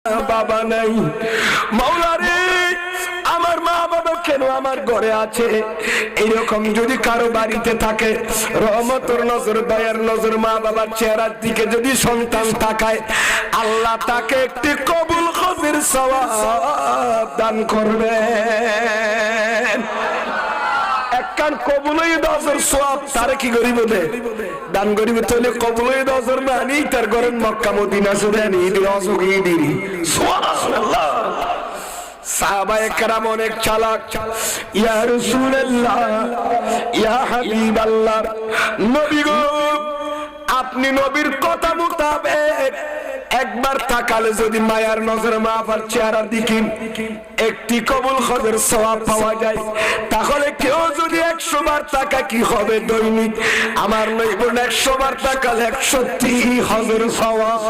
বাবা নাই। মাওলা রে, আমার মা বাবা কেন আমার ঘরে আছে? এরকম যদি কারো বাড়িতে থাকে, রহমতের নজর, দয়ার নজর মা বাবার চেহারার দিকে যদি সন্তান তাকায়, আল্লাহ তাকে একটি কবুল হজের সওয়াব দান করবেন। একখান কবুলই দজর সওয়াব তারে কি গরিব দে দান করিবে। তাহলে কবুলই দজর না আনি তার ঘরের মক্কা মদিনা সুরে আনি দিল অসুখী দিলি। সুবহানাল্লাহ। সাহাবায়ে কেরাম অনেক চালাক। ইয়া রাসূলুল্লাহ, ইয়া হাবিবাল্লাহ, নবী গো, আপনি নবীর কথা মোতাবেক একবার তাকালে যদি মায়ার নজরে মা বাবার চেহারার দিকে একটি কবুল হজের সওয়াব পাওয়া যায়, তাহলে কেউ যদি 100 বার টাকা কি হবে দৈনিক? আমার নবী 100 বার টাকা 130 হজের সওয়াব।